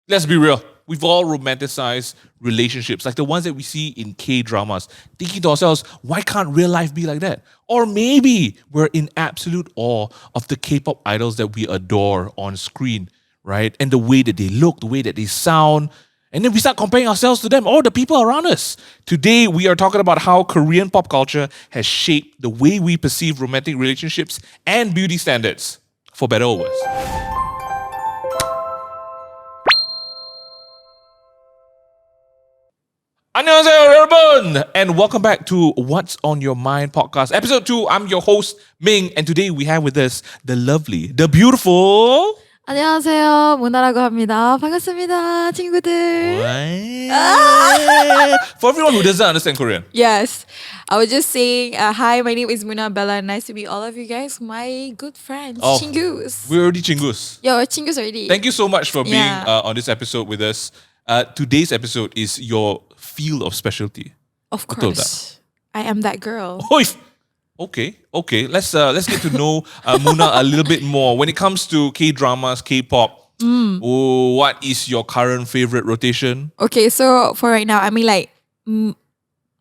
let's be real. We've all romanticized relationships, like the ones that we see in K-dramas, thinking to ourselves, why can't real life be like that? Or maybe we're in absolute awe of the K-pop idols that we adore on screen, right? And the way that they look, the way that they sound. And then we start comparing ourselves to them or the people around us. Today, we are talking about how Korean pop culture has shaped the way we perceive romantic relationships and beauty standards, for better or worse. 안녕하세요, 여러분, and welcome back to What's on Your Mind podcast, episode 2. I'm your host, Ming, and today we have with us the lovely, the beautiful... 안녕하세요, 무나라고 합니다. 반갑습니다, 친구들. For everyone who doesn't understand Korean. Yes, I was just saying, hi, my name is munaabella. Nice to meet all of you guys, my good friends, chingus. We're already chingus. Yeah, we're chingus already. Thank you so much for being on this episode with us. Today's episode is your field of specialty. Of course, I am that girl. Okay. Let's get to know Muna a little bit more. When it comes to K-dramas, K-pop, what is your current favorite rotation? Okay, so for right now, I mean like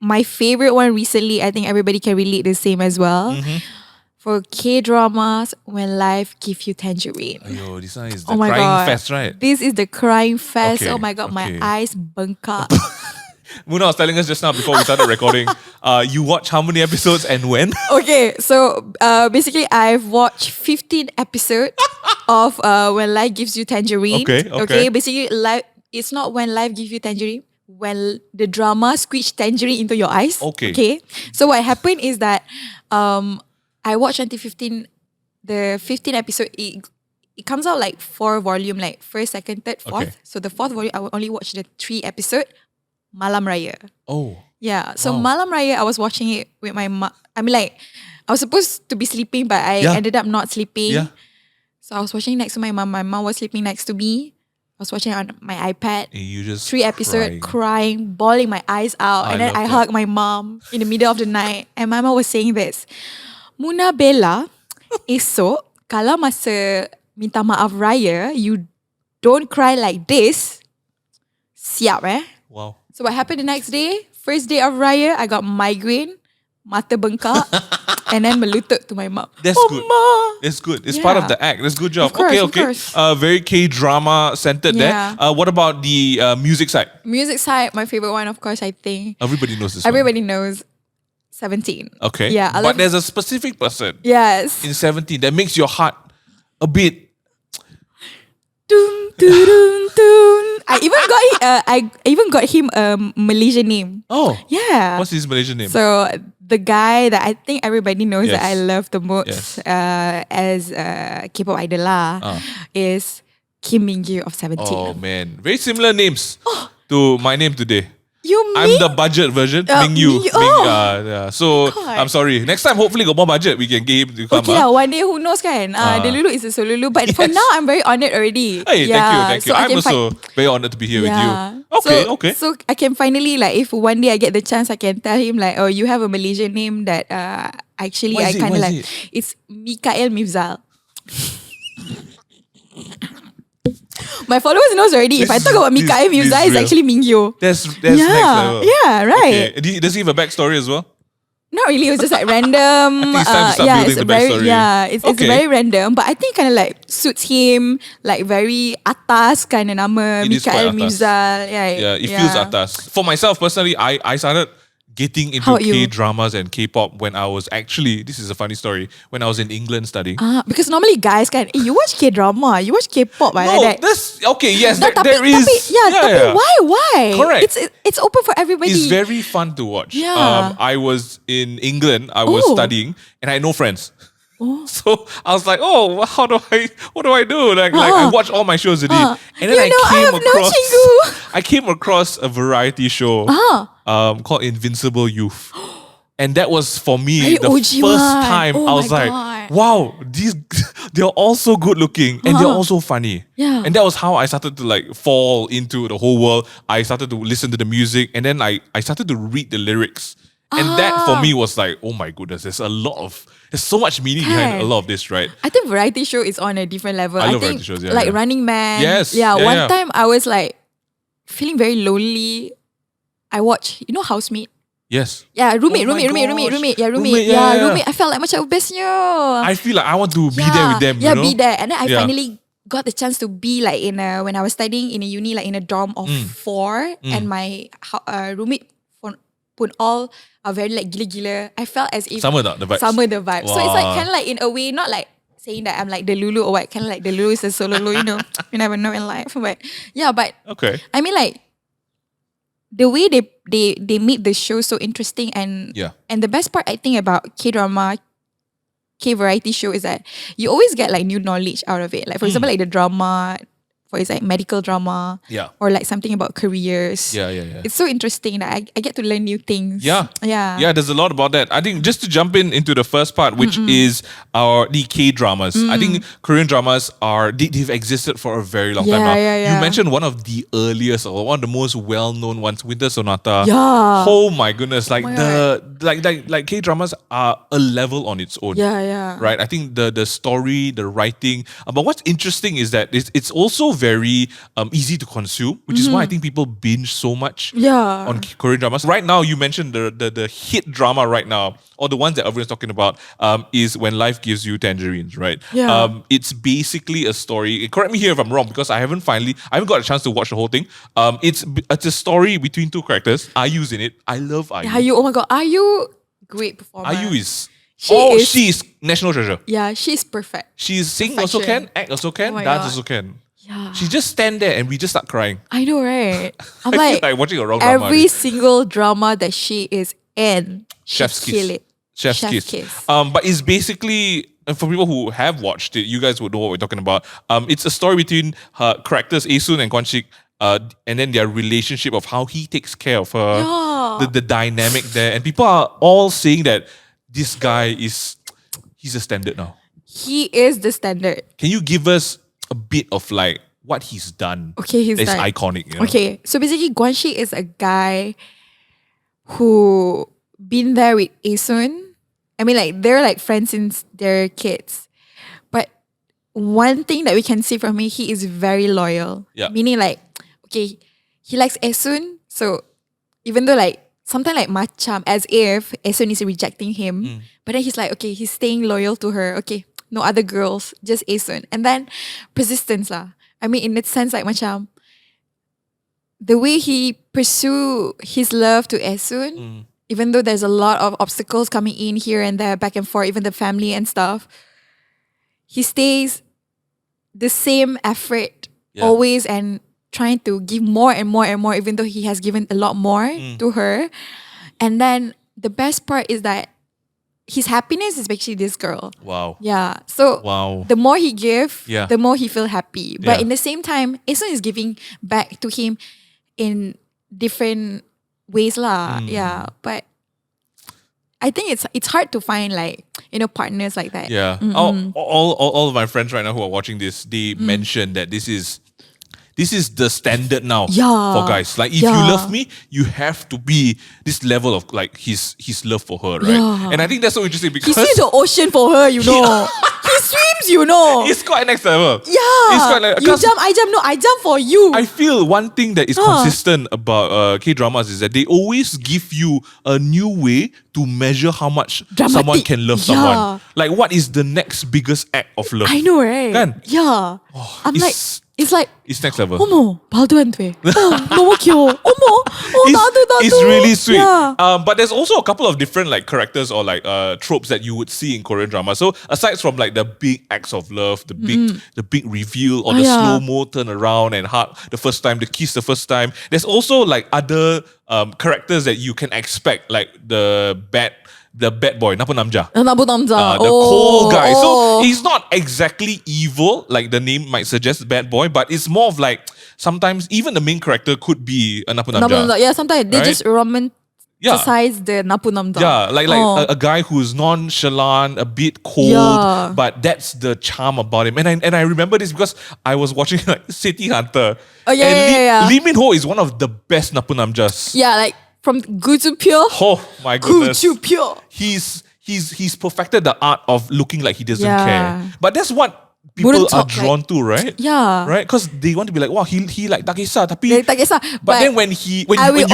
my favorite one recently, I think everybody can relate the same as well. Mm-hmm. For K-dramas, When Life Gives You Tangerine. Ayo, this one is the crying fest, right? This is the crying fest. Okay, oh my God, my eyes bengkak. Muna was telling us just now before we started recording, you watch how many episodes and when? Okay, so basically I've watched 15 episodes of When Life Gives You Tangerine. Okay. Basically, it's not When Life Gives You Tangerine, when the drama squeeze tangerine into your eyes. Okay. So what happened is that I watched until the 15 episode. It comes out like 4 volume, like first, second, third, fourth. Okay. So the 4th volume, I will only watch the 3 episode. Malam Raya. Oh. Yeah. So Malam Raya, I was watching it with my mom. I mean like, I was supposed to be sleeping, but I ended up not sleeping. Yeah. So I was watching next to my mom. My mom was sleeping next to me. I was watching on my iPad. And you just 3 episodes, crying, bawling my eyes out. And then I hugged my mom in the middle of the night. And my mom was saying this. Munaabella, esok, kalau masa minta maaf raya, you don't cry like this. Siap Wow. So what happened the next day? First day of Raya, I got migraine, mata bengkak, and then melutut to my mom. That's good. That's good. It's part of the act. That's a good job. Of course. Very K-drama centered there. What about the music side? Music side, my favorite one, of course, I think. Everybody knows this Everybody knows 17. Okay. Yeah. But there's a specific person Yes. in 17 that makes your heart a bit... Dun, dun, dun. I even got him a Malaysian name. Oh. Yeah. What's his Malaysian name? So the guy that I think everybody knows that I love the most as Kpop idol is Kim Min-gyu of 17. Oh man, very similar names to my name today. I'm the budget version, Ming-yu. So I'm sorry. Next time, hopefully, got more budget. We can get him to come. Okay, one day who knows kan? The Lulu is a Solulu, but for now I'm very honored already. Hey, thank you. So I'm also very honored to be here with you. Okay. So I can finally if one day I get the chance, I can tell him oh, you have a Malaysian name that actually I kind of like. It's Mikael Mifzal. My followers knows already. If I talk about Mikael Mifzal, it's actually Mingyu. That's next level. Yeah, right. Okay. Does he have a backstory as well? Not really. It was just like random. I think it's time to start building the backstory. It's very random. But I think kind of like suits him. Like very atas kind of nama. Mikael Mifzal. Yeah, it feels atas. For myself personally, I started getting into K-dramas and K-pop when I was actually, this is a funny story, when I was in England studying. Because normally guys you watch K-drama, you watch K-pop, no, like that. Yes, no, there is. Why? Correct. It's open for everybody. It's very fun to watch. Yeah. I was in England, I was studying, and I had no friends. So I was like, what do I do? Like I watch all my shows already. And then I came across a variety show called Invincible Youth. And that was for me the first time I was like, wow, they're all so good looking and they're also funny. Yeah. And that was how I started to fall into the whole world. I started to listen to the music and then I started to read the lyrics. And that for me was like, oh my goodness, there's so much meaning behind a lot of this, right? I think variety show is on a different level. I love think variety shows, like Running Man. Yes. One time I was like feeling very lonely. I watched, housemate. Yes. Yeah, roommate. Oh my Roommate. gosh. Yeah, roommate. I felt like macam bestnya. I feel like I want to be there with them. Yeah, be there. And then I finally got the chance to be like when I was studying in a uni, like in a dorm of 4, and my roommate pun all are very like gila-gila. I felt as if Summer the vibes. So it's like kind of like in a way, not like saying that I'm like the Lulu or what, kind of like the Lulu is a solo Lulu, you never know in life. But yeah, okay. I mean like the way they made the show so interesting and the best part I think about K-drama, K-variety show is that you always get like new knowledge out of it. Like for example, like the drama, for example, like medical drama, or like something about careers. Yeah. It's so interesting that I get to learn new things. Yeah. There's a lot about that. I think just to jump into the first part, which is the K-dramas. I think Korean dramas they've existed for a very long time now. You mentioned one of the earliest or one of the most well-known ones, Winter Sonata. Yeah. Oh my goodness! Like like K-dramas are a level on its own. Yeah. Right. I think the story, the writing. But what's interesting is that it's also very easy to consume, which is why I think people binge so much on Korean dramas. Right now, you mentioned the hit drama right now, or the ones that everyone's talking about, is When Life Gives You Tangerines, right? Yeah. It's basically a story. Correct me here if I'm wrong, because I haven't got a chance to watch the whole thing. It's a story between two characters. IU's in it. I love IU. IU, oh my god, IU, great performer. IU is... She is national treasure. Yeah, she's perfect. She's sing also can, act also can, dance also can. Yeah. She just stand there and we just start crying. I know, right? I'm I like, feel like watching a wrong drama. every single drama that she is in, Chef's she kill Kiss. it. Chef's Kiss. But it's basically, for people who have watched it, you guys would know what we're talking about. It's a story between her characters, Aesun and Kwon-sik, and then their relationship of how he takes care of her, the dynamic there. And people are all saying that this guy he's a standard now. He is the standard. Can you give us a bit of like what he's done? Okay, he's that's done. iconic. You know? Okay, so basically Kwon-sik is a guy who been there with Aesun. I mean, like they're like friends since they're kids. But one thing that we can see from him, he is very loyal. Yeah. Meaning like, okay, he likes Aesun. So even though like sometimes like macam as if Aesun is rejecting him, but then he's like, okay, he's staying loyal to her. Okay, no other girls, just Aesun. And then persistence lah. I mean, in that sense, like macam the way he pursue his love to Aesun, even though there's a lot of obstacles coming in here and there, back and forth, even the family and stuff, he stays the same effort always and trying to give more and more and more, even though he has given a lot more to her. And then the best part is that his happiness is actually this girl. Wow. Yeah. So the more he give, the more he feel happy. But in the same time, Aesun is giving back to him in different ways lah. Yeah. But I think it's hard to find like, partners like that. Yeah. All of my friends right now who are watching this, they mentioned that this is the standard now for guys. Like if you love me, you have to be this level of like his love for her, right? Yeah. And I think that's so interesting because he sees the ocean for her, He swims, It's quite next level. Yeah. It's quite like, you jump, I jump. No, I jump for you. I feel one thing that is consistent about K-dramas is that they always give you a new way to measure how much someone can love someone. Like what is the next biggest act of love? I know, right? Kan? Yeah. I'm like, it's like, it's next level. Omo, balduan tu nomo kyo. Omo, dadu. It's really sweet. Yeah. But there's also a couple of different like characters or like tropes that you would see in Korean drama. So aside from like the big acts of love, the big reveal or the slow-mo turn around and hug the first time, the kiss the first time, there's also like other characters that you can expect, like the bad boy, Napu Namja. The cold guy. So he's not exactly evil, like the name might suggest, bad boy, but it's more of like sometimes even the main character could be a Napu Namja. Yeah, sometimes they just romanticize the Napu Namja. Yeah, like a guy who's nonchalant, a bit cold, but that's the charm about him. And I remember this because I was watching like City Hunter. Oh yeah, Lee Min Ho is one of the best Napu Namjas. Yeah, like from good to pure. Oh my Good goodness. to pure. He's perfected the art of looking like he doesn't Yeah. care. But that's what people Wouldn't are talk drawn to, right? Yeah. Right? Because they want to be like, wow, he like tak kisah. Tapi, Like, tak kisah. but then when you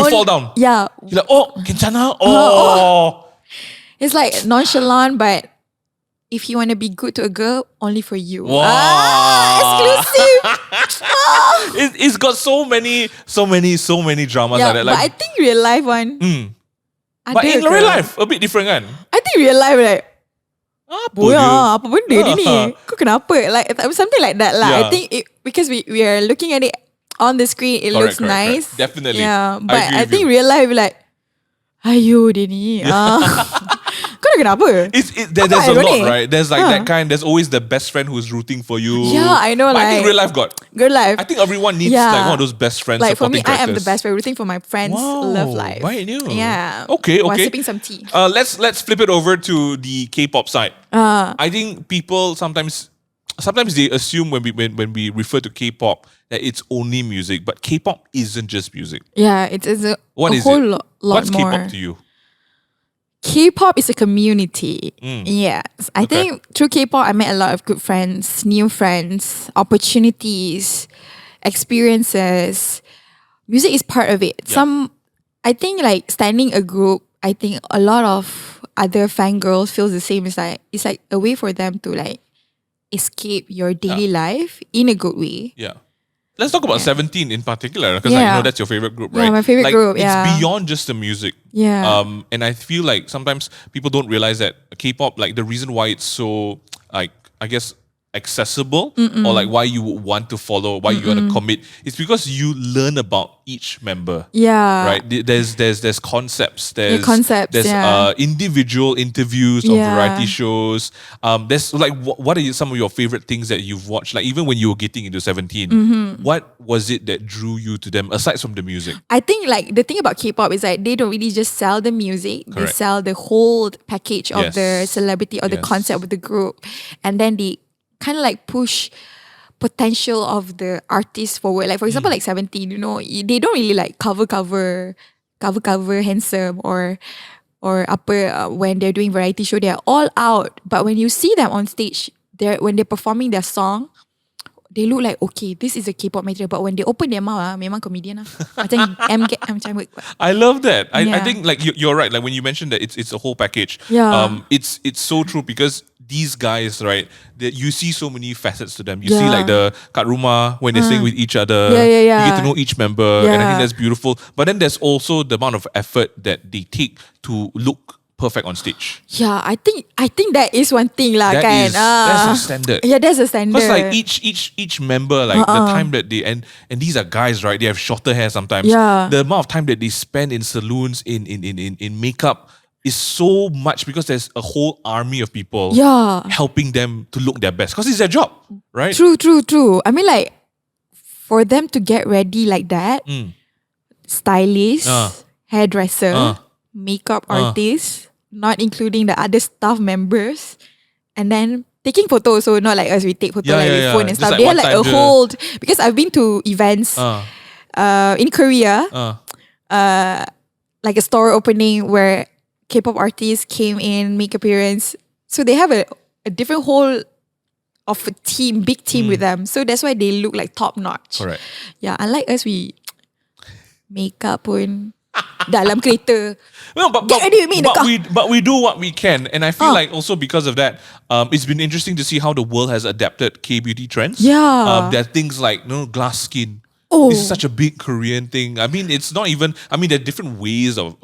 fall down, yeah, you're like, oh, kencana. Oh. it's like nonchalant, but if you want to be good to a girl, only for you. Wow. Exclusive. It's got so many dramas Yeah, like that. but I Like, think real life one. but in real life, a bit different kan? I think real life like, Apa boya, dia? apa benda dia ni? Kau kenapa? Like something like that lah. Yeah. I think because we are looking at it on the screen, it looks Correct. nice. Definitely. Yeah, I but agree I with think you. real life like, ayo dia ni. Kau nak kenapa? There's a lot, ironic. right? There's like that kind. There's always the best friend who's rooting for you. Yeah, I know. But I think like real life got. good life. I think everyone needs like one of those best friends. Like for me, supporting I am the characters. best friend rooting for my friends' love life. Right, new. Yeah. Okay. While sipping some tea. Let's flip it over to the K-pop side. I think people sometimes they assume when we refer to K-pop that it's only music, but K-pop isn't just music. Yeah, it's a What is whole it? lot What's more. K-pop to you? K-pop is a community. Yes. I Okay. think through K-pop, I met a lot of good friends, new friends, opportunities, experiences. Music is part of it. Yeah. I think like standing a group, I think a lot of other fangirls feels the same. It's like a way for them to like escape your daily life in a good way. Yeah. Let's talk about 17 in particular, because I know that's your favorite group, right? Yeah, my favorite group, yeah. It's beyond just the music. Yeah. And I feel like sometimes people don't realize that K-pop, like the reason why it's so, like, I guess, accessible or like why you would want to follow, why you want to commit, it's because you learn about each member. Yeah. Right? There's concepts. There's concepts, yeah. Individual interviews on Yeah. variety shows. There's like what are some of your favorite things that you've watched? Like even when you were getting into 17, what was it that drew you to them aside from the music? I think like the thing about K-pop is like they don't really just sell the music. They Correct. sell the whole package of Yes. the celebrity or the Yes. concept of the group. And then they kind of like push potential of the artist forward. Like for example, like 17, you know, they don't really like cover handsome or apa when they're doing variety show. They're all out. But when you see them on stage, when they're performing their song, they look like, okay, this is a K-pop material. But when they open their mouth, memang comedian lah. Macam macam I love that. I Yeah. think like you're right. Like when you mentioned that it's a whole package. Yeah. It's so true because these guys, right? You see so many facets to them. You see Yeah. like the Kdrama when they sing with each other. Yeah. You get to know each member, and I think Yeah. that's beautiful. But then there's also the amount of effort that they take to look perfect on stage. Yeah, I think that is one thing lah, That kan. is- that's a standard. Yeah, that's a standard. Because like each member, like the time that they and these are guys, right? They have shorter hair sometimes. Yeah. The amount of time that they spend in saloons in makeup is so much because there's a whole army of people Yeah. helping them to look their best. Because it's their job, right? True. I mean like for them to get ready like that, stylist, hairdresser, makeup artist, not including the other staff members, and then taking photos. So not like us, we take photo Yeah, like yeah, with yeah. phone and Just stuff. like They one have like time a je. whole, because I've been to events in Korea, like a store opening where K-pop artists came in, make appearance. So they have a different whole of a team, big team with them. So that's why they look like top notch. Correct. Yeah, unlike us, we makeup pun dalam kereta. No, but Get ready with me in the car. we do what we can, and I feel like also because of that, it's been interesting to see how the world has adapted K-beauty trends. Yeah. There are things like glass skin. Oh. This is such a big Korean thing. I mean, it's not even. I mean, there are different ways of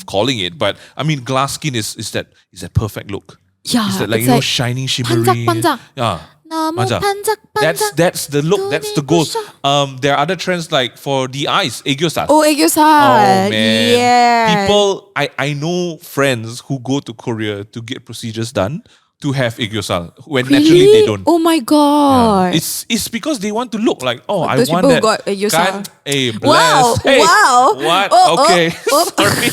calling it, but I mean, glass skin is that perfect look. Yeah, It's that like it's like shiny, shimmery. panjak. Yeah. Namu Panjak. panjak. That's the look. That's the goal. There are other trends like for the eyes, aegyosan. Oh, aegyosan. Oh man. Yeah. People, I know friends who go to Korea to get procedures done to have aegyosan when naturally they don't. Oh my god. It's because they want to look like, I Those want people that. got aegyosan. Kan? Hey, bless. Wow, Hey, wow. What? Oh, Okay. oh. Sorry.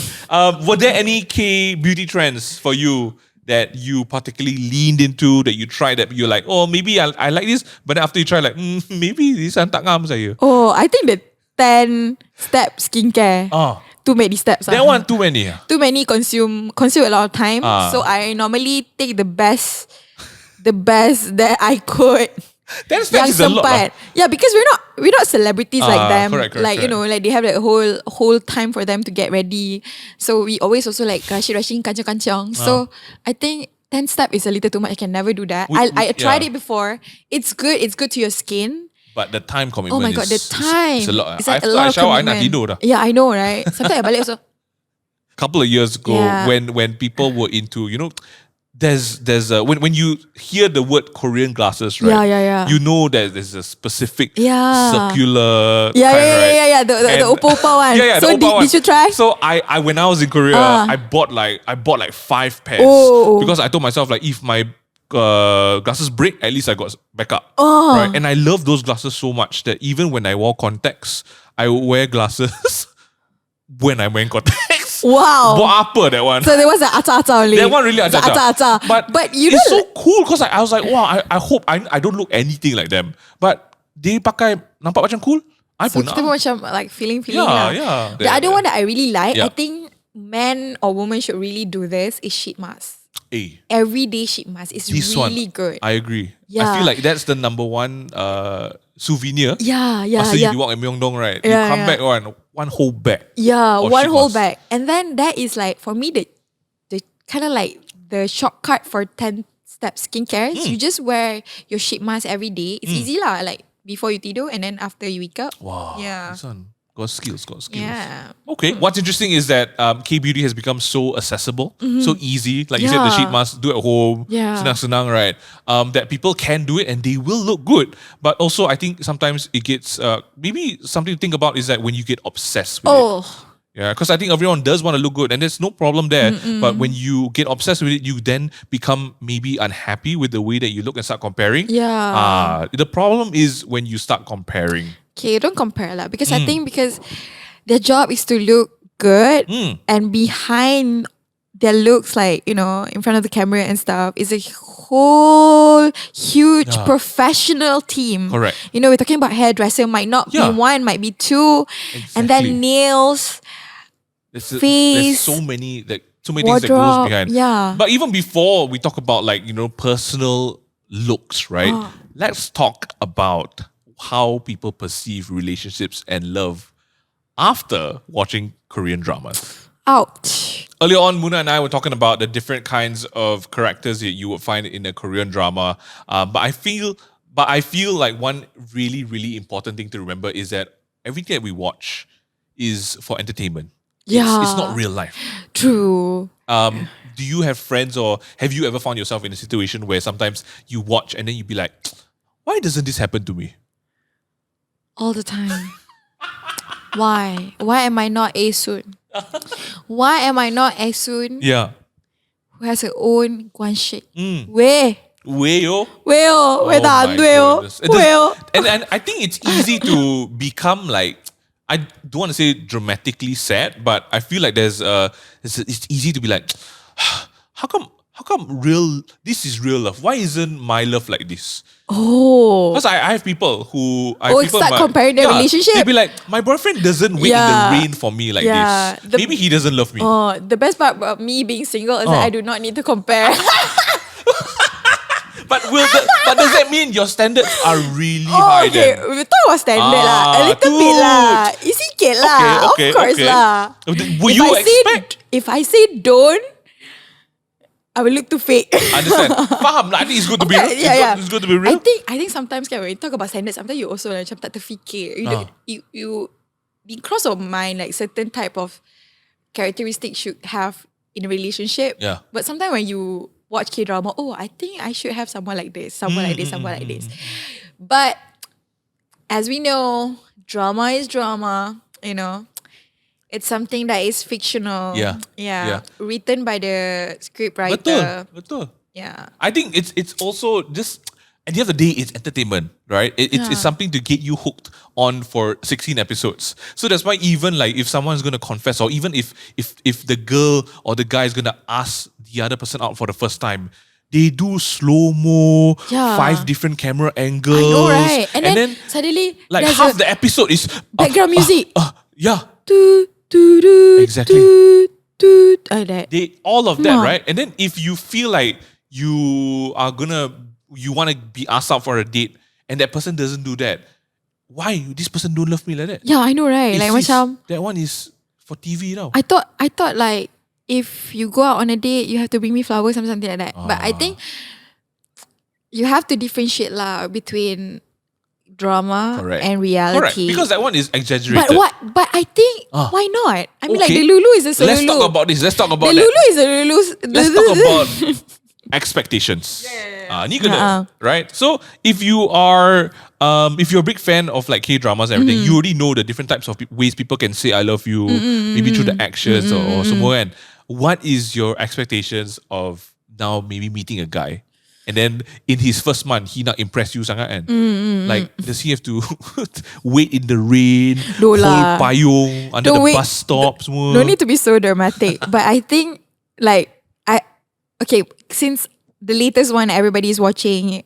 Were there any K-beauty trends for you that you particularly leaned into, that you tried, that you're like, maybe I like this, but then after you try, like, maybe this tak ngam saya. Oh, I think the 10 step skincare. too many steps. That one too many. Too many consume a lot of time. So I normally take the best that I could. 10 steps is a lot. Yeah, because we're not celebrities like them. Correct, like you know, like they have that whole time for them to get ready. So we always also like rushing kancang. So I think 10 step is a little too much. I can never do that. I tried it before. It's good to your skin. But the time commitment. Oh my god, the time. It's a lot. It's like After a lot I of shower, I nak commitment. tidur dah. Yeah, I know, right? Sometimes I balik also. Couple of years ago, when people were into, there's when you hear the word Korean glasses, right? Yeah. You know that there's a specific circular kind, right? Yeah. The Oppo one. Yeah, so the Oppo one. did you try? So I when I was in Korea, I bought like 5 pairs because I told myself like if my glasses break, at least I got backup. Right? And I love those glasses so much that even when I wore contacts, I would wear glasses when I'm wearing contacts. Wow. Buat apa that one? So there was an aca-aca only. That one really aca-aca. But you it's so cool because I was like, wow, I hope I don't look anything like them. But they pakai nampak macam cool. I so pun kita pun macam like feeling yeah, lah. Yeah. The other one that I really like, I think men or women should really do this, is sheet mask. Everyday sheet mask is really good. I agree. Yeah. I feel like that's the number one souvenir. Yeah. After you walk in Myeongdong, right? You come back one whole bag. Yeah, one whole bag. And then that is like, for me, the kind of like the shortcut for 10 step skincare. You just wear your sheet mask every day. It's easy lah. Like before you tidur and then after you wake up. Wow. Yeah. This one got skills. Yeah. Okay. What's interesting is that K-Beauty has become so accessible, so easy. Like you said, the sheet mask, do at home, senang-senang, right? That people can do it and they will look good. But also, I think sometimes it gets, maybe something to think about is that when you get obsessed with it. Yeah, because I think everyone does want to look good and there's no problem there. But when you get obsessed with it, you then become maybe unhappy with the way that you look and start comparing. Yeah. The problem is when you start comparing. Okay, don't compare lah. Because I think because their job is to look good and behind their looks, like, in front of the camera and stuff, is a whole huge professional team. Correct. We're talking about hairdresser, might not be one, might be two. Exactly. And then nails, face, there's so many things that goes behind. Yeah. But even before we talk about personal looks, right? Let's talk about how people perceive relationships and love after watching Korean dramas. Ouch. Earlier on, Muna and I were talking about the different kinds of characters that you would find in a Korean drama. But I feel like one really, really important thing to remember is that everything that we watch is for entertainment. Yeah. It's not real life. True. Do you have friends or have you ever found yourself in a situation where sometimes you watch and then you be like, why doesn't this happen to me? All the time. Why? Why am I not Aesun? Why am I not Aesun? Yeah. Who has her own guanshik? Where the And I think it's easy to become like, I don't want to say dramatically sad, but I feel like it's easy to be like, how come this is real love? Why isn't my love like this? Because I have people who start comparing their relationship. They'd be like, my boyfriend doesn't wait in the rain for me like this. Maybe he doesn't love me. The best part about me being single is that I do not need to compare. But does that mean your standards are really high then? Okay, we talk about standard lah. A little bit lah. Sikit lah. Okay, of course lah. Will you expect? If I say don't, I will look too fake. Understand? Faham lah. I think it's good to be real. It's good to be real. I think sometimes when you talk about standards, sometimes you also macam tak terfikir. You cross your mind like certain type of characteristics should have in a relationship. Yeah. But sometimes when you watch K-drama, I think I should have someone like this, someone like this. But as we know, drama is drama, It's something that is fictional. Yeah. Written by the script writer. Betul. Yeah. I think it's also just, at the end of the day, it's entertainment, right? It's something to get you hooked on for 16 episodes. So that's why even like if someone's going to confess, or even if the girl or the guy is going to ask the other person out for the first time, they do slow-mo, 5 different camera angles. I know, right? And then suddenly like half the episode is background music. Yeah. Exactly. That. All of that, No. right? And then if you feel like you want to be asked out for a date and that person doesn't do that, why this person don't love me like that? Yeah, I know, right? Like Sis, macam that one is for TV now. I thought like if you go out on a date, you have to bring me flowers or something like that. But I think you have to differentiate lah between drama Correct. and Correct, reality. because that one is exaggerated. But I think why not? I mean, like Okay. the Lulu is a Let's Lulu. talk about this. Let's talk about The that. Lulu is a Lulu. Let's talk about expectations. Ni kena, right? So if you're a big fan of like K-dramas and everything, you already know the different types of ways people can say I love you, maybe through the actions or semua kan. What is your expectations of now maybe meeting a guy? And then in his first month, he not impress you sangat kan? Like, does he have to wait in the rain, No hold lah. payung under Don't the wait. bus stop semua? No need to be so dramatic. But I think like since the latest one everybody is watching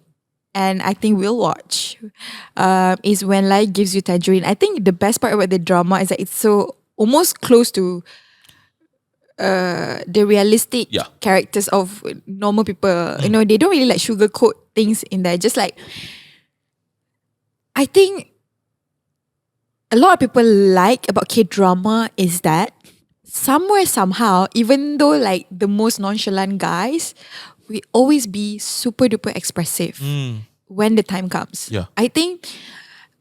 and I think we'll watch is When Life Gives You Tangerine. I think the best part about the drama is that it's so almost close to the realistic characters of normal people. You know, they don't really like sugarcoat things in there. Just like I think a lot of people like about K-drama is that somewhere, somehow, even though like the most nonchalant guys, we always be super duper expressive when the time comes. Yeah. I think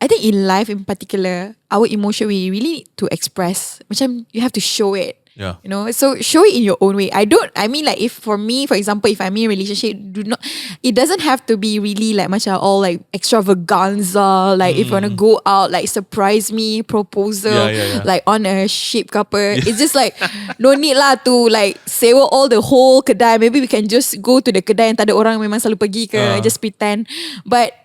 in life in particular, our emotion we really need to express. Macam you have to show it. Yeah. You know, so show it in your own way. I mean like if for me, for example, if I'm in a relationship, it doesn't have to be really like macam all like extravaganza. Like if you want to go out, like surprise me, proposal, like on a ship ke apa. It's just like no need lah to like sewa all the whole kedai. Maybe we can just go to the kedai yang tak ada orang memang selalu pergi ke, just pretend. But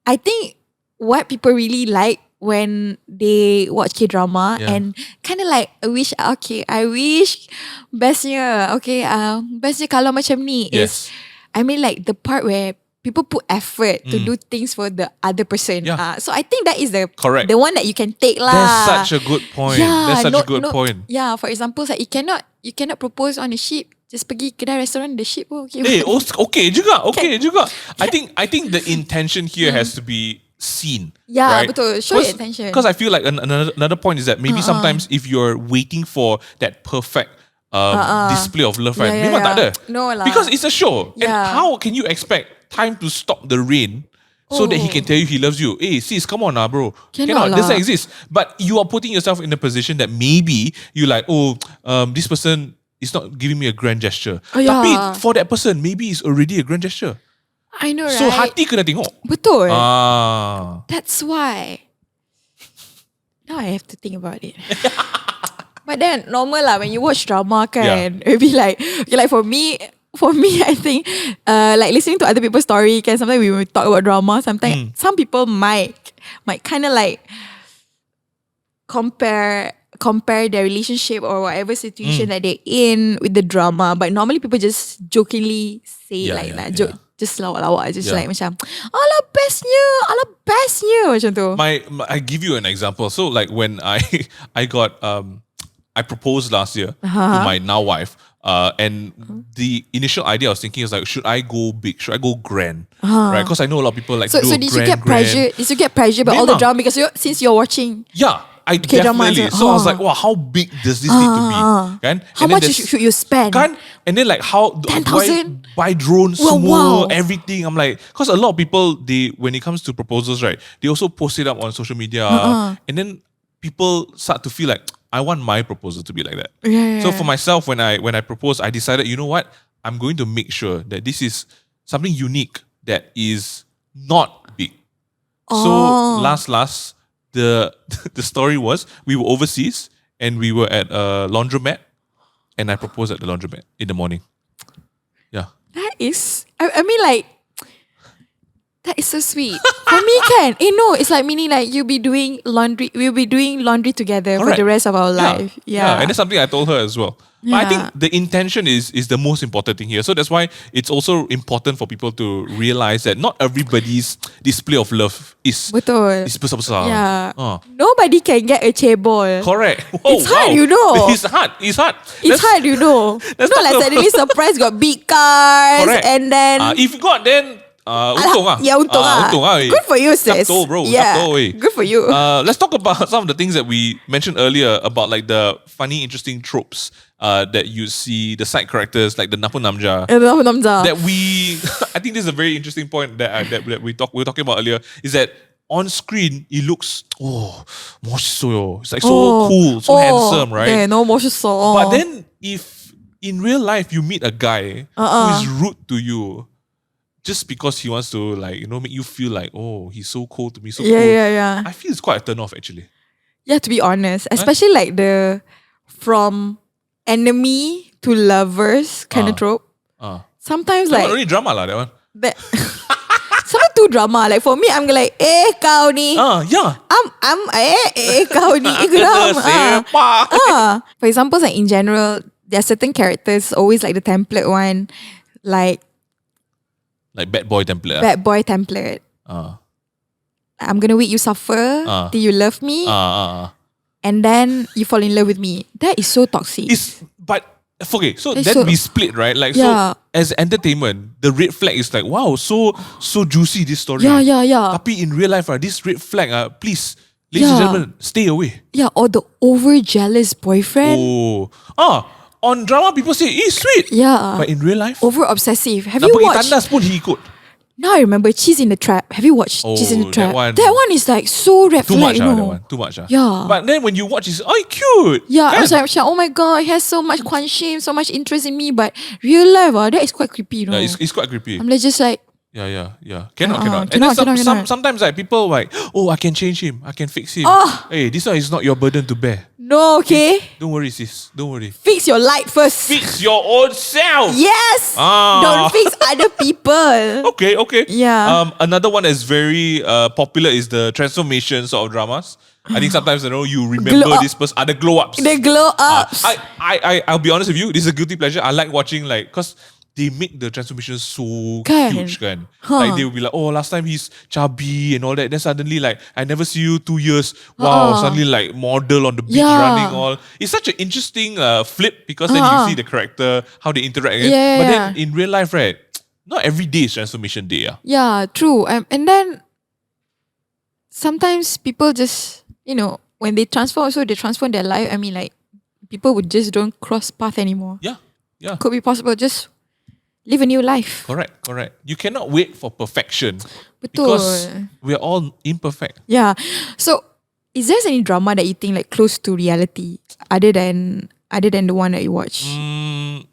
I think what people really like when they watch K-drama and kind of like I wish bestnya kalau macam ni is I mean like the part where people put effort to do things for the other person. So I think that is the one that you can take lah. That's such a good point. That's such a good point. Yeah, for example, like you cannot propose on a ship. Just pergi kedai restoran the ship. Okay. Okay juga. I think the intention here has to be seen. Yeah, right? betul. Show your attention. Because I feel like another point is that maybe sometimes if you're waiting for that perfect display of love, right? Memang tak ada. No lah. Because it's a show. And how can you expect time to stop the rain so that he can tell you he loves you? Hey, sis, come on bro. Cannot. Doesn't exist. But you are putting yourself in a position that maybe you like, this person is not giving me a grand gesture. Tapi for that person, maybe it's already a grand gesture. I know, right? So hati kena tengok. Betul. That's why. Now I have to think about it. But then normal lah when you watch drama kan, it'll be like okay, like for me I think like listening to other people's story can sometimes we will talk about drama. Sometimes some people might kind of like compare their relationship or whatever situation that they're in with the drama. But normally people just jokingly say just lawak-lawak, just like macam ala bestnya macam tu. I give you an example. So like when I proposed last year to my now wife, and the initial idea I was thinking is like, should I go big? Should I go grand? Right? Because I know a lot of people like so did you get pressure? Did you get pressure by all the drama because since you're watching? Yeah. I K-drama definitely. So I was like, wow, how big does this need to be? Kan? How much should you spend? Kan? And then like how 10,000? buy drones, Wow. everything. I'm like, because a lot of people, when it comes to proposals, right, they also post it up on social media, and then people start to feel like, I want my proposal to be like that. So for myself, when I proposed, I decided, you know what, I'm going to make sure that this is something unique that is not big. So last. The story was we were overseas and we were at a laundromat and I proposed at the laundromat in the morning. Yeah. That is, I mean like, That is so sweet. For me, no, it's like meaning like we'll be doing laundry together for the rest of our life. Yeah. And that's something I told her as well. But I think Yeah. the intention is the most important thing here. So that's why it's also important for people to realize that not everybody's display of love is Betul. besar-besar. Yeah. Nobody can get a chaebol. Correct. It's hard, you know. It's hard. It's hard, you know. let's Not talk like suddenly surprise got big cars. Correct. And then If you got, then untung ah. Yeah, untung ah. Good for you, sis. Sakto, bro. Yeah. Sakto, eh. Good for you. Let's talk about some of the things that we mentioned earlier about like the funny, interesting tropes that you see, the side characters like the Napu Namja. That we, I think this is a very interesting point that we were talking about earlier. Is that on screen it looks 멋있어요. It's like so cool, so handsome, right? Yeah, no 멋있어. But then if in real life you meet a guy who is rude to you, just because he wants to like make you feel like he's so cold to me, so cool. Yeah. I feel it's quite a turn off actually. Yeah, to be honest, especially like the from enemy to lovers kind of trope. Sometimes like not only drama lah that one. sometimes too drama. Like for me, I'm like, kau ni. Yeah. Kau ni. Geram. For example, like in general, there are certain characters always like the template one, like bad boy template. Bad boy template. I'm gonna make you suffer till you love me, and then you fall in love with me. That is so toxic. So then we split, right? Like so as entertainment, the red flag is like, wow, so juicy this story. Yeah. Tapi in real life, this red flag, please, ladies and gentlemen, stay away. Yeah, or the over jealous boyfriend. On drama, people say, sweet. Yeah. But in real life, over obsessive. Have nak you pergi watched? tandas pun he ikut. Now I remember Cheese in the Trap. Have you watched Cheese in the Trap? That one is like so red Too flag, much, you that know. one. Too much. Yeah. But then when you watch, it's cute. Yeah, I was like, oh my god, he has so much shame, so much interest in me. But real life, that is quite creepy, you know. It's quite creepy. I'm like just like. Yeah. Cannot. And then sometimes like people like, I can change him. I can fix him. Hey, this one is not your burden to bear. No, okay. Don't worry, sis. Don't worry. Fix your light first. Fix your own self. Yes. Don't fix other people. Okay. Yeah. Another one that's very popular is the transformation sort of dramas. I think sometimes you remember this person. The glow ups. The glow ups. I'll be honest with you. This is a guilty pleasure. I like watching because they make the transformation so huge, kan? Like they will be like, last time he's chubby and all that. Then suddenly like, I never see you 2 years. Wow, suddenly like model on the beach running all. It's such an interesting flip because then you see the character, how they interact. But then in real life, right? Not every day is transformation day. Yeah, true. And then sometimes people just, when they transform, they transform their life. I mean, like people would just don't cross path anymore. Yeah. Could be possible. Just live a new life. Correct. You cannot wait for perfection. Betul. Because we're all imperfect. Yeah. So, is there any drama that you think like close to reality other than the one that you watch? To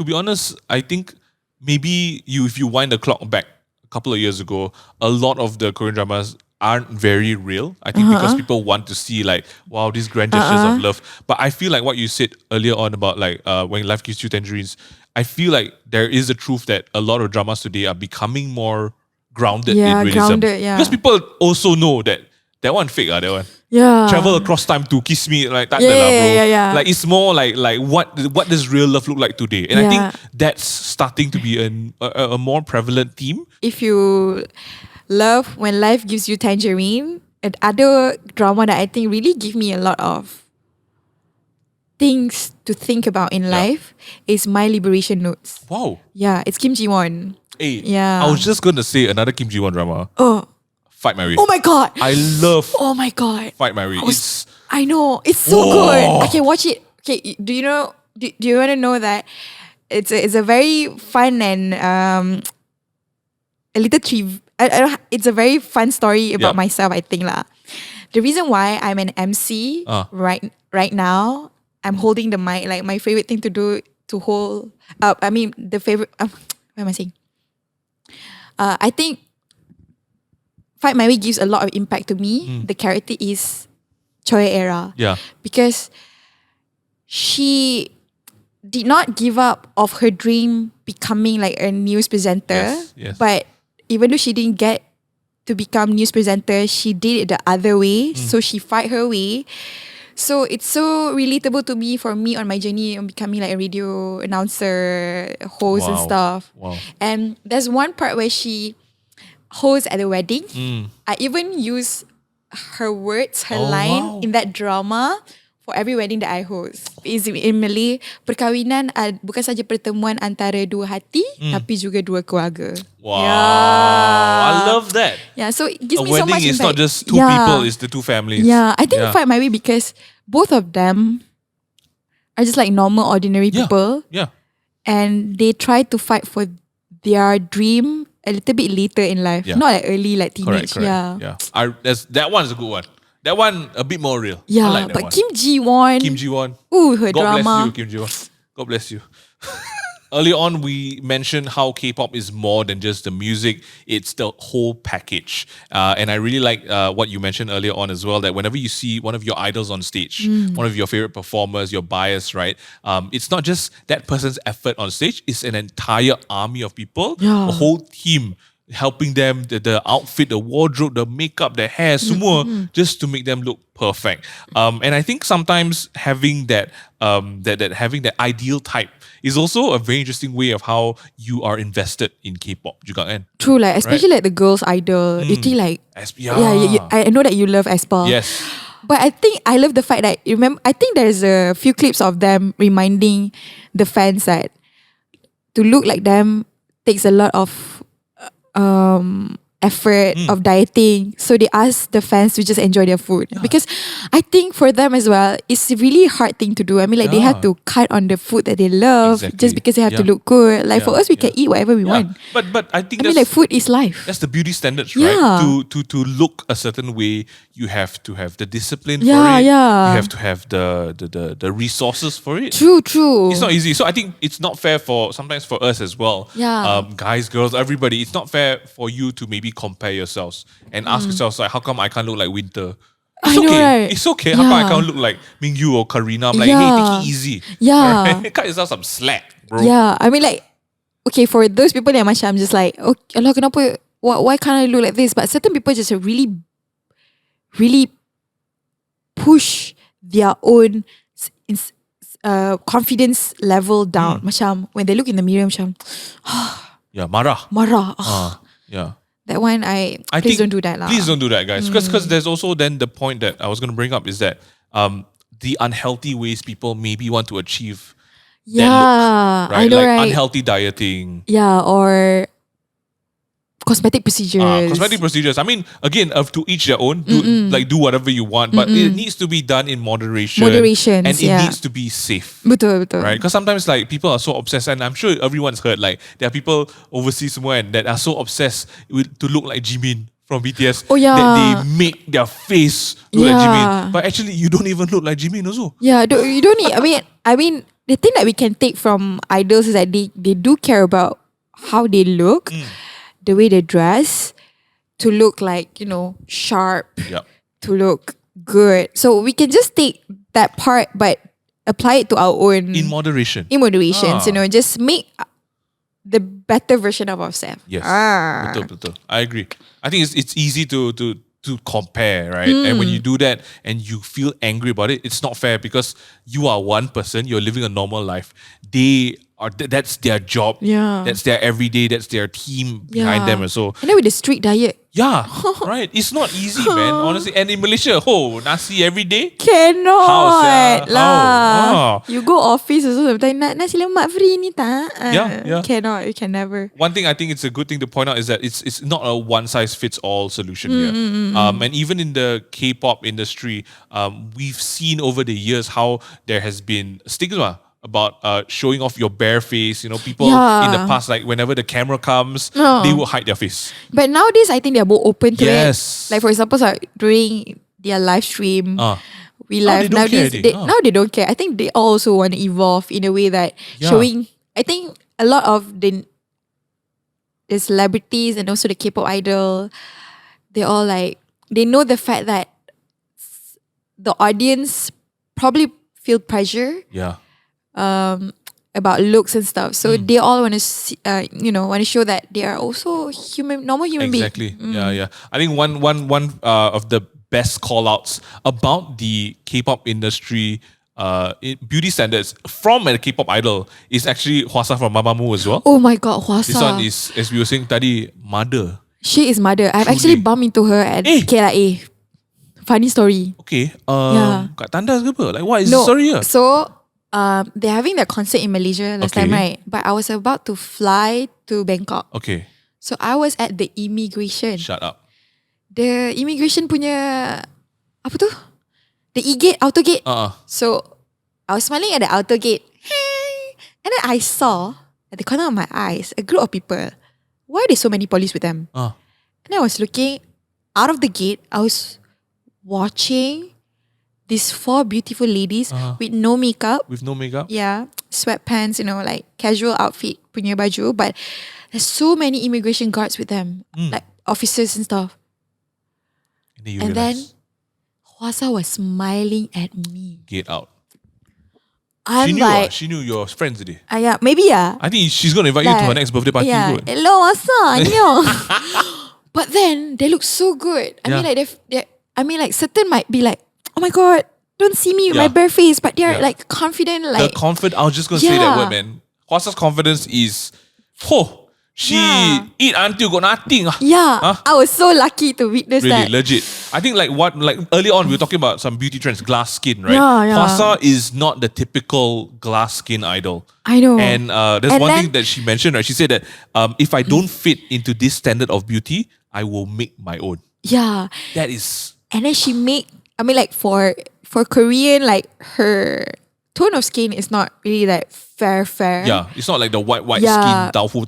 be honest, I think maybe if you wind the clock back a couple of years ago, a lot of the Korean dramas aren't very real. I think because people want to see like, wow, these grand gestures of love. But I feel like what you said earlier on about like when life gives you tangerines, I feel like there is a truth that a lot of dramas today are becoming more grounded in realism. Because people also know that one fake, that one. Yeah. Travel across time to kiss me, like that, bro. Yeah. Like it's more like what does real love look like today? And I think that's starting to be a more prevalent theme. If you love When Life Gives You Tangerine, another drama that I think really give me a lot of things to think about in life is My Liberation Notes. Wow. Yeah, it's Kim Ji-won. Hey, yeah. I was just going to say another Kim Ji-won drama. Fight Marry. Oh my god. I love Oh my god. Fight Marry. I know. It's so good. I can watch it. Okay, do you know do you want to know that it's a very fun and a little it's a very fun story about myself, I think lah. The reason why I'm an MC right now, I'm holding the mic. Like my favorite thing to do to hold up. I mean the favorite. What am I saying? I think Fight Marry gives a lot of impact to me. The character is Choi Era. Yeah. Because she did not give up of her dream becoming like a news presenter. Yes. But even though she didn't get to become news presenter, she did it the other way. So she fight her way. So it's so relatable to me for me on my journey on becoming like a radio announcer, host and stuff. Wow. And there's one part where she hosts at a wedding. I even use her words, her line in that drama for every wedding that I host. Is in Malay, perkahwinan bukan saja pertemuan antara dua hati, tapi juga dua keluarga. Wow. Yeah. I love that. Yeah, so it gives A me so much wedding is not impact. just two people, it's the two families. Yeah, I think Fight My Way because both of them are just like normal, ordinary people. Yeah. And they try to fight for their dream a little bit later in life. Yeah. Not like early, like teenage. Correct. Yeah. That one is a good one. That one a bit more real. Yeah, I like that but one. Kim Ji-won. Ooh, her God drama. bless you, Kim Ji-won. God bless you. Earlier on, we mentioned how K-pop is more than just the music. It's the whole package. And I really like what you mentioned earlier on as well, that whenever you see one of your idols on stage, one of your favorite performers, your bias, right? It's not just that person's effort on stage. It's an entire army of people, a whole team helping them, the outfit, the wardrobe, the makeup, the hair, semua, just to make them look perfect. And I think sometimes having that having that ideal type is also a very interesting way of how you are invested in K-pop juga kan. True, like especially like the girls' idol. You think like I know that you love aespa. Yes. But I think I love the fact that I think there's a few clips of them reminding the fans that to look like them takes a lot of effort of dieting. So they ask the fans to just enjoy their food. Because I think for them as well, it's a really hard thing to do. I mean, like they have to cut on the food that they love just because they have to look good. Like for us, we can eat whatever we want. But I think like food is life. That's the beauty standards, right? To look a certain way, you have to have the discipline for it. You have to have the resources for it. True. It's not easy. So I think it's not fair sometimes for us as well. Guys, girls, everybody. It's not fair for you to maybe compare yourselves and ask yourselves like, how come I can't look like Winter? It's okay. Right? It's okay. How come I can't look like Mingyu or Karina? I'm like, hey, take it easy. Right? Cut yourself some slack, bro. Yeah, I mean like, okay, for those people that macam just like, okay, Allah kenapa? Why can't I look like this? But certain people just really, really push their own confidence level down. Macam when they look in the mirror, macam, marah. Yeah. That one, please don't do that. Please don't do that, guys. Because there's also then the point that I was going to bring up is that the unhealthy ways people maybe want to achieve that look, right? I know, like right? Unhealthy dieting. Yeah, or cosmetic procedures. I mean, again, to each their own. Do whatever you want, but it needs to be done in moderation. And it needs to be safe. Betul. Right? Because sometimes like people are so obsessed, and I'm sure everyone's heard like there are people overseas somewhere that are so obsessed to look like Jimin from BTS that they make their face look like Jimin. But actually, you don't even look like Jimin also. Yeah, you don't need. I mean, the thing that we can take from idols is that they do care about how they look. The way they dress, to look like, sharp, to look good. So we can just take that part but apply it to our own. In moderation. Just make the better version of ourselves. Yes. Betul. I agree. I think it's easy to compare, right? And when you do that and you feel angry about it, it's not fair because you are one person, you're living a normal life. That's their job. That's their everyday, that's their team behind them. And then with the strict diet. Yeah, right. It's not easy, man. Honestly. And in Malaysia, nasi every day? Cannot. How? You go office also sometimes, nasi lemak free ni tak? Cannot. You can never. One thing I think it's a good thing to point out is that it's not a one-size-fits-all solution here. And even in the K-pop industry, we've seen over the years how there has been stigma about showing off your bare face. People in the past, like whenever the camera comes, they will hide their face. But nowadays, I think they're more open to it. Like for example, during their live stream, now they don't care. I think they also want to evolve in a way that showing. I think a lot of the celebrities and also the K-pop idol, they all they know the fact that the audience probably feel pressure. about looks and stuff. So they all want to, want to show that they are also normal human beings. Exactly. Yeah. I think one of the best call outs about the K-pop industry, beauty standards from a K-pop idol is actually Hwasa from Mamamoo as well. Oh my God, Hwasa. This one is, as we were saying tadi, mother. She is mother. I've Truly. actually bumped into her at KLIA. Funny story. Okay. Yeah. Kat Tandas ke apa? Like, what is the story here? So, they're having their concert in Malaysia last time, right? But I was about to fly to Bangkok. Okay. So, I was at the immigration. Shut up. The immigration punya, apa tu? The E-gate, outer gate. So, I was smiling at the outer gate. Hey! And then I saw, at the corner of my eyes, a group of people. Why are there so many police with them? And then I was looking out of the gate. I was watching these 4 beautiful ladies with no makeup. With no makeup? Yeah. Sweatpants, like casual outfit punya baju. But there's so many immigration guards with them. Like officers and stuff. And then Hwasa was smiling at me. Get out. I'm She knew your friends today. Yeah, maybe yeah. I think she's going to invite you to her next birthday party. Yeah. Good. Hello, Hwasa. But then they look so good. I mean, like certain might be like, oh my God, don't see me with my bare face. But they're like confident. Like I was just going to say that word, man. Hwasa's confidence is, she eat until got nothing. Yeah, I was so lucky to witness really, that. legit. I think like early on we were talking about some beauty trends, glass skin, right? Yeah. Hwasa is not the typical glass skin idol. I know. And there's one thing that she mentioned, right? She said that if I don't fit into this standard of beauty, I will make my own. Yeah. That is. And then she like for Korean, like her tone of skin is not really like fair. Yeah, it's not like the white skin, taufu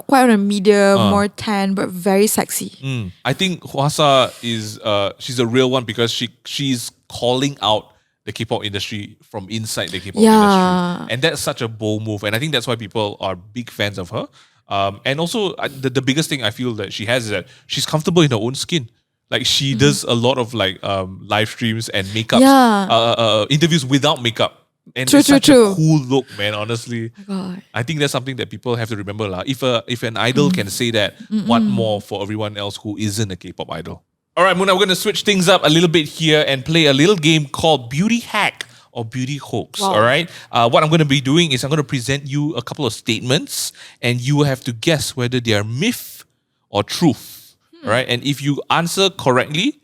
quite on a medium, more tan, but very sexy. I think Hwasa is she's a real one because she's calling out the K-pop industry from inside the K-pop industry, and that's such a bold move. And I think that's why people are big fans of her. And also the biggest thing I feel that she has is that she's comfortable in her own skin. Like she does a lot of like live streams and makeup interviews without makeup. And it's such a cool look, man, honestly. Oh God. I think that's something that people have to remember. If an idol can say that, what more for everyone else who isn't a K-pop idol? All right, Muna, we're going to switch things up a little bit here and play a little game called Beauty Hack or Beauty Hoax. Wow. All right. What I'm going to be doing is I'm going to present you a couple of statements and you will have to guess whether they are myth or truth. All right. And if you answer correctly,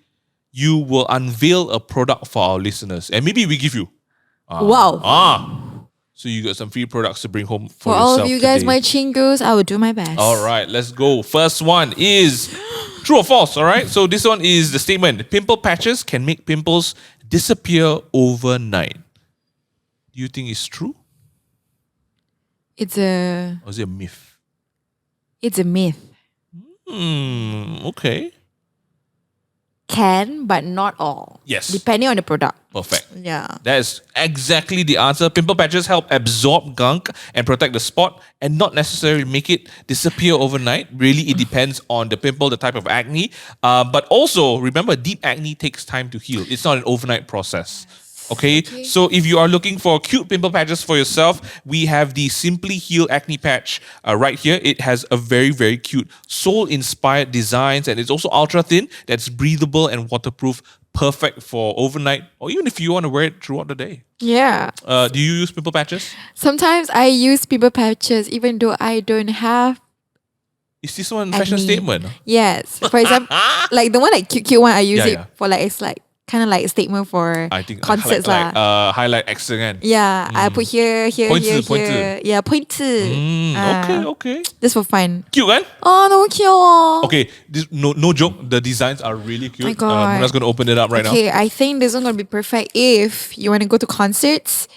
you will unveil a product for our listeners. And maybe we give you. Wow. So you got some free products to bring home for yourself all of you guys, today. my chingos, I will do my best. All right, let's go. First one is true or false, all right? So this one is the statement. Pimple patches can make pimples disappear overnight. Do you think it's true? Or is it a myth? It's a myth. Okay. Can, but not all. Yes. Depending on the product. Perfect. Yeah. That is exactly the answer. Pimple patches help absorb gunk and protect the spot and not necessarily make it disappear overnight. Really, it depends on the pimple, the type of acne. But also, remember, deep acne takes time to heal. It's not an overnight process. Okay, so if you are looking for cute pimple patches for yourself, we have the Simply Heal Acne Patch right here. It has a very, very cute soul-inspired designs and it's also ultra thin. That's breathable and waterproof. Perfect for overnight or even if you want to wear it throughout the day. Yeah. Do you use pimple patches? Sometimes I use pimple patches even though I don't have. Is this one fashion statement? Yes. For example, like the one like cute one, I use it for like, it's like kind of like a statement for I think concerts like highlight accent. Yeah, I put here. Points. Yeah, points. Okay. Just for fun. Cute, kan? Oh, no cute. Okay, no joke. The designs are really cute. My God. Muna's going to open it up right now. Okay, I think this one's going to be perfect if you want to go to concerts.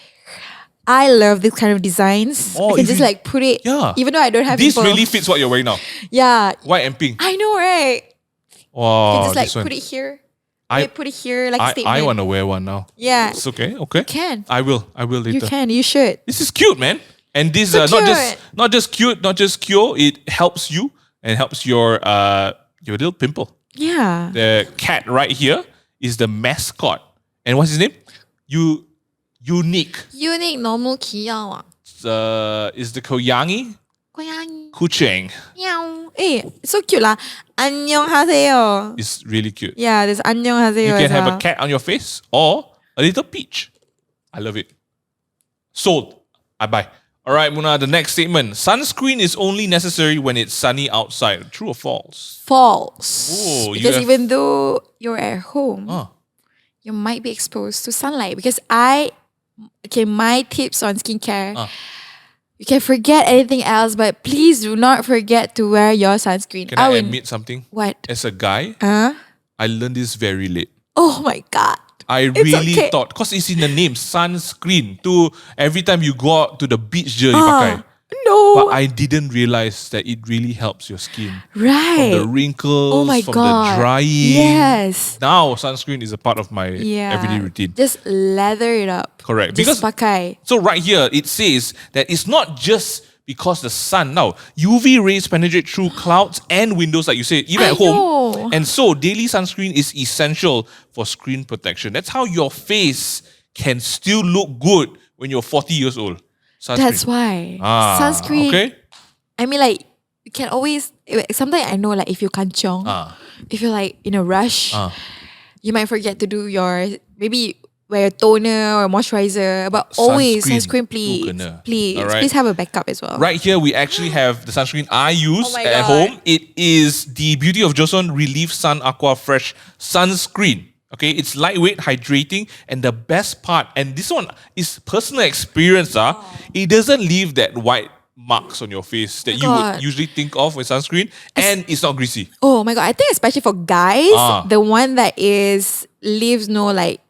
I love this kind of designs. I can just like put it, even though I don't have this people. really fits what you're wearing now. Yeah. White and pink. I know, right? Wow. You can just like put it here. I put it here like a statement. I want to wear one now. Yeah. It's okay. You can. I will later. You can. You should. This is cute, man. And this so not just cute, not just cure. It helps you and helps your little pimple. Yeah. The cat right here is the mascot. And what's his name? Unique. Unique normal Kia. is the koyangi 고양이. kuching. Meow. So cute lah. 안녕하세요. It's really cute. Yeah, there's 안녕하세요. You can as have well. a cat on your face or a little peach. I love it. Sold. I buy. All right, Muna, the next statement. Sunscreen is only necessary when it's sunny outside. True or false? False. Oh, because even though you're at home, Ah. you might be exposed to sunlight. Because my tips on skincare, you can forget anything else, but please do not forget to wear your sunscreen. Can I admit something? What? As a guy, I learned this very late. Oh my God. I It's really okay. thought, because it's in the name, sunscreen. To every time you go out to the beach, je, you pakai. No. But I didn't realize that it really helps your skin. Right. From the wrinkles, Oh my from God. the drying. Yes. Now, sunscreen is a part of my Yeah. everyday routine. Just lather it up. Correct. Just Because pakai. so right here, it says that it's not just because the sun. Now, UV rays penetrate through clouds and windows, like you said, even I at home. know. And so, daily sunscreen is essential for screen protection. That's how your face can still look good when you're 40 years old. Sunscreen. That's why. Sunscreen. Okay. I mean, like, you can always, sometimes I know, like, if you kanchong, if you're like in a rush, you might forget to do maybe wear a toner or moisturizer, but always sunscreen, please. Please. All right. Please have a backup as well. Right here, we actually have the sunscreen I use Oh my at God. home. It is the Beauty of Joseon Relief Sun Aqua Fresh Sunscreen. Okay, it's lightweight, hydrating, and the best part, and this one is personal experience. It doesn't leave that white marks on your face that you God. would usually think of with sunscreen, and it's not greasy. Oh my God. I think especially for guys, the one that leaves no like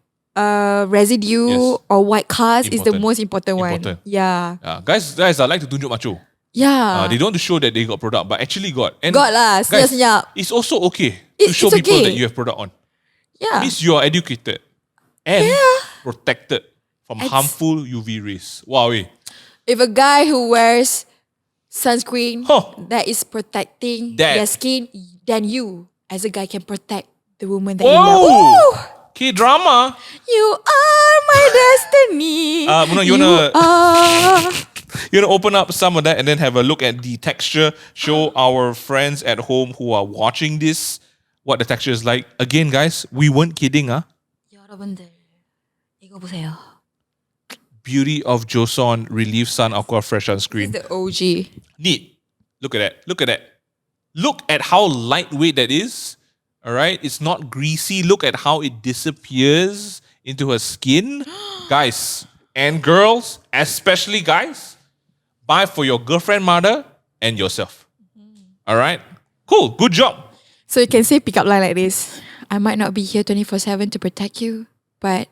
residue Yes. or white cast is the Important. most important one. Important. Yeah. Guys, I like to tunjuk macho. Yeah. They don't want to show that they got product, but actually got. And Got lah, guys, senyap-senyap. it's also okay to It's show people okay. that you have product on. Yeah. Means you are educated and protected from harmful UV rays. Wow, If a guy who wears sunscreen that is protecting That. their skin, then you as a guy can protect the woman that you love. Whoa! Kdrama. You are my destiny. Muna, you wanna open up some of that and then have a look at the texture? Show our friends at home who are watching this what the texture is like. Again, guys, we weren't kidding, 여러분들 이거 보세요. Beauty of Joseon Relief Sun Aqua Fresh This is Sunscreen. the OG. Neat. Look at that. Look at that. Look at how lightweight that is. All right. It's not greasy. Look at how it disappears into her skin. Guys and girls, especially guys, buy for your girlfriend, mother, and yourself. All right. Cool. Good job. So you can say pickup line like this. I might not be here 24/7 to protect you, but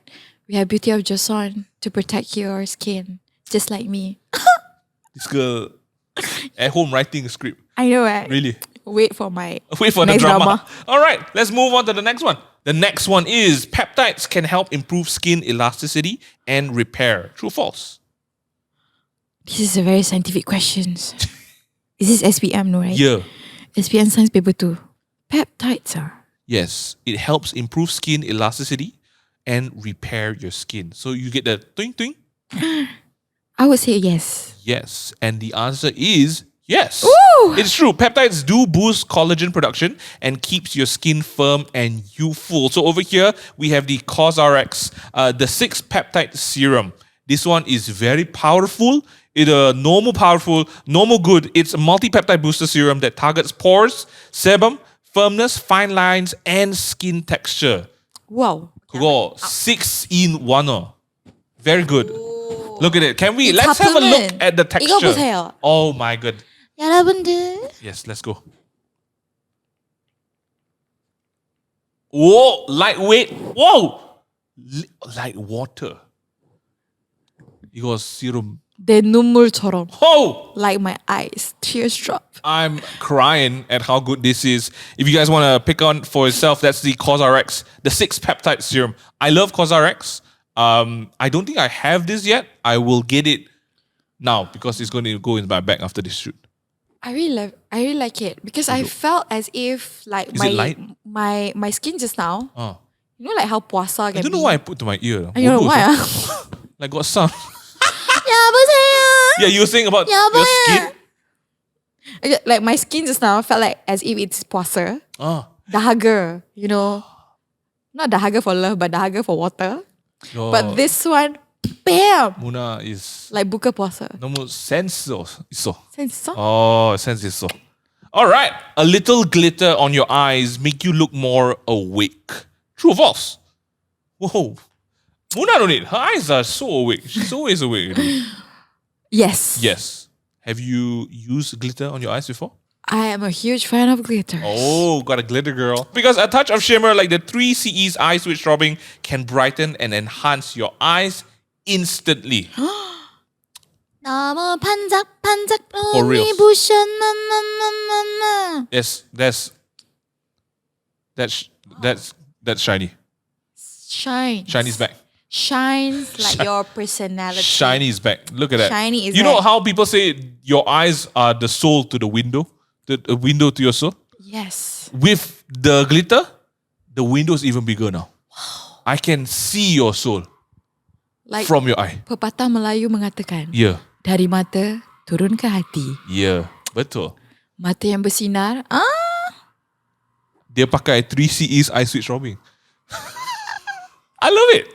we have Beauty of Joseon to protect your skin, just like me. This girl at home writing a script. I know, right? Really. Wait for my Wait for next the drama. drama. All right, let's move on to the next one. The next one is peptides can help improve skin elasticity and repair. True or false? This is a very scientific question. Is this SPM, no, right? Yeah. SPM Science Paper 2. Peptides are. Yes, it helps improve skin elasticity and repair your skin. So you get the twing twing. I would say yes. Yes, and the answer is yes. Woo! It's true. Peptides do boost collagen production and keeps your skin firm and youthful. So over here we have the COSRX, the 6 peptide serum. This one is very powerful. It's a normal good. It's a multi-peptide booster serum that targets pores, sebum, firmness, fine lines, and skin texture. Wow. Go 6 in 1. Very good. Look at it. Can we? It's Let's have a look supplement. at the 이거 texture. 보세요. Oh my god. 여러분들. Yes, let's go. Whoa, lightweight. Whoa, like water. It was serum. 내 눈물처럼. Oh, Like my eyes. Tears drop. I'm crying at how good this is. If you guys want to pick on for yourself, that's the COSRX, the 6 peptide serum. I love COSRX. I don't think I have this yet. I will get it now because it's going to go in my bag after this shoot. I really like it because I felt as if like Is it light? my skin just now. Oh. You know like how puasa can I don't know be. why I put to my ear. I don't know Bodoh why. sia. Like got sound. 여보세요. Yeah, you were saying about your skin. Okay, like my skin just now felt like as if it's puasa. Ah, Dahaga, you know. Not dahaga for love, but dahaga for water. your But this one, bam! Muna is Like buka puasa. no sense iso. Sense. Oh, sense iso. All right, a little glitter on your eyes make you look more awake. True or false? Whoa. Muna don't need. Her eyes are so awake. She's always awake. Yes. Yes. Have you used glitter on your eyes before? I am a huge fan of glitter. Oh, got a glitter girl. Because a touch of shimmer like the 3CE's eye switch dropping can brighten and enhance your eyes instantly. 너무 반짝반짝 For real. 눈이 부셔 나나나나나. That's shiny. Shines. Shiny's back. Shines like your personality. Shiny's back. Look at that. Shiny is You know back. how people say your eyes are the soul to the window? The window to your soul? Yes. With the glitter, the window is even bigger now. Wow. I can see your soul Like from your eye. pepatah Melayu mengatakan, Yeah. dari mata turun ke hati. Yeah. Betul. Mata yang bersinar, Dia pakai 3CE's eye switch robbing. I love it.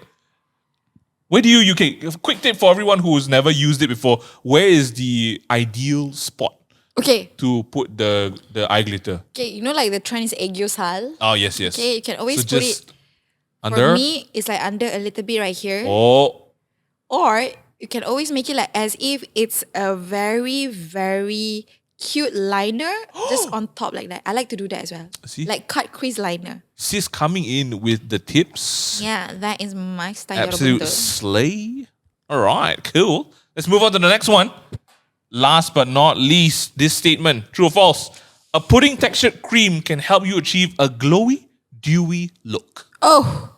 Where do you okay, a quick tip for everyone who's never used it before. Where is the ideal spot okay. to put the eye glitter? Okay, you know like the trend is Egyosal. Oh, yes, yes. Okay, you can always So put just it. under? For me, it's like under a little bit right here. Oh, Or you can always make it like as if it's a very, very cute liner just on top like that. I like to do that as well. See? Like cut crease liner. sis coming in with the tips. Yeah, that is my style. Absolute Roberto. slay. All right, cool. Let's move on to the next one. Last but not least, this statement, true or false? A pudding textured cream can help you achieve a glowy, dewy look. Oh,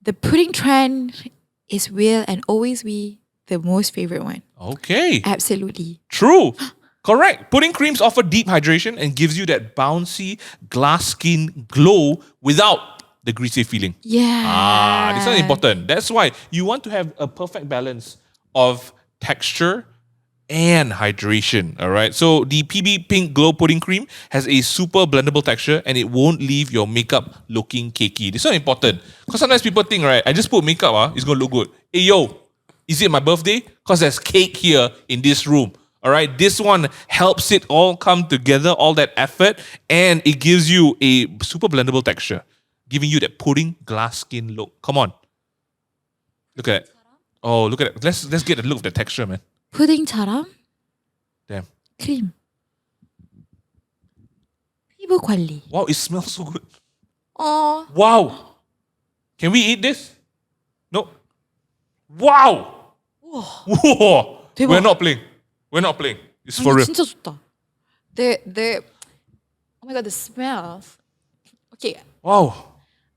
the pudding trend will and always be the most favorite one. Okay. Absolutely. True. Correct. Pudding creams offer deep hydration and gives you that bouncy glass skin glow without the greasy feeling. Yeah. This is important. That's why you want to have a perfect balance of texture and hydration. All right. So the PB Pink Glow Pudding Cream has a super blendable texture and it won't leave your makeup looking cakey. This is important because sometimes people think, right, I just put makeup, it's gonna look good. Hey yo, is it my birthday? Because there's cake here in this room. All right, this one helps it all come together, all that effort, and it gives you a super blendable texture, giving you that pudding glass skin look. Come on, look at it. Oh, look at it. Let's get a look of the texture, man. 푸딩처럼 Damn. 크림. 피부 관리. Wow, it smells so good. Oh, Wow. Can we eat this? No. Wow. Whoa. 대박. We're not playing. We're not playing. It's for 아니, real. 진짜 좋다. Oh my god, the smells. Okay, Wow.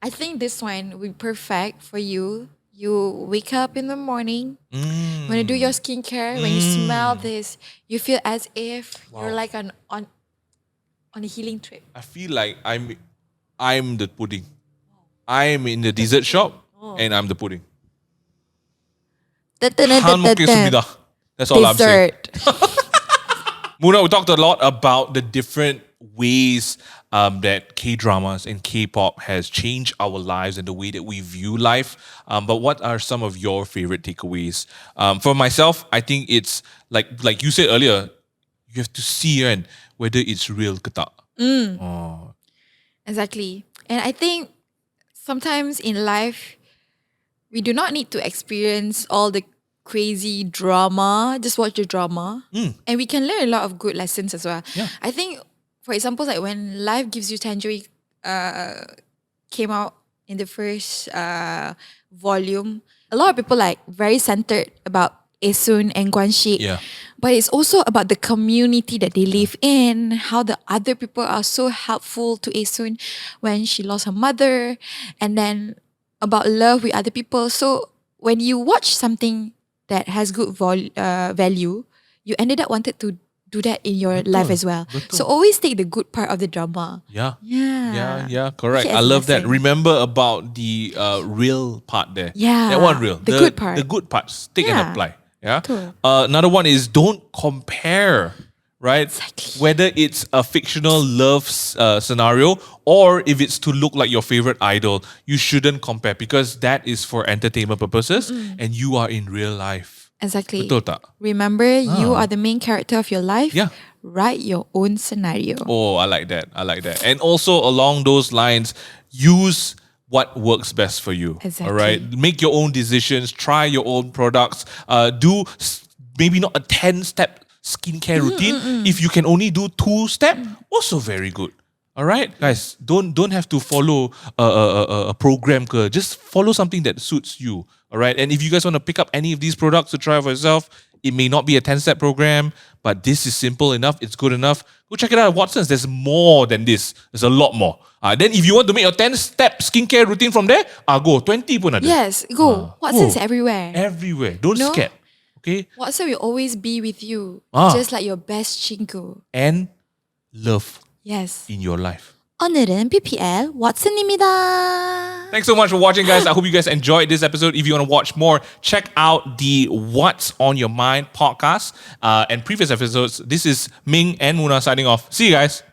I think this one will be perfect for you. You wake up in the morning, when you do your skincare, when you smell this, you feel as if you're like on a healing trip. I feel like I'm the pudding. I'm in the dessert shop and I'm the pudding. Han Moke Sumida. That's all I'm saying. Dessert. Muna, we talked a lot about the different ways that K-dramas and K-pop has changed our lives and the way that we view life. But what are some of your favorite takeaways? For myself, I think it's like you said earlier, you have to see and whether it's real ke tak. Exactly. And I think sometimes in life, we do not need to experience all the crazy drama. Just watch the drama. And we can learn a lot of good lessons as well. Yeah. I think, for example, like when Life Gives You Tangerine came out in the first volume, a lot of people like very centered about Esun and Guanxi. Yeah. But it's also about the community that they live in, how the other people are so helpful to Esun when she lost her mother, and then about love with other people. So when you watch something that has good value, you ended up wanted to do that in your life as well. So always take the good part of the drama. Yeah. Yeah. Yeah, correct. Take it I as a love that. lesson. Remember about the real part there. Yeah, That one real. the good part. The good parts. Take and Yeah. apply. Yeah. Betul. Another one is don't compare. Right? Exactly. Whether it's a fictional love scenario or if it's to look like your favorite idol, you shouldn't compare because that is for entertainment purposes and you are in real life. Exactly. Betul tak? Remember, you are the main character of your life. Yeah. Write your own scenario. Oh, I like that. I like that. And also along those lines, use what works best for you. Exactly. All right. Make your own decisions. Try your own products. Do maybe not a 10-step skincare routine. If you can only do 2-step, also very good. All right, guys. Don't have to follow a program. Just follow something that suits you. All right. And if you guys want to pick up any of these products to try for yourself, it may not be a 10-step program, but this is simple enough. It's good enough. Go check it out at Watson's. There's more than this. There's a lot more. Then if you want to make a 10-step skincare routine from there, go 20 pun ada. Yes, go. Watson's everywhere. Everywhere. Don't No? skip. Okay? Watson will always be with you. Just like your best 친구. And love Yes. in your life. 오늘은 PPL Watson입니다. Thanks so much for watching, guys. I hope you guys enjoyed this episode. If you want to watch more, check out the What's on Your Mind podcast and previous episodes. This is Ming and Muna signing off. See you guys.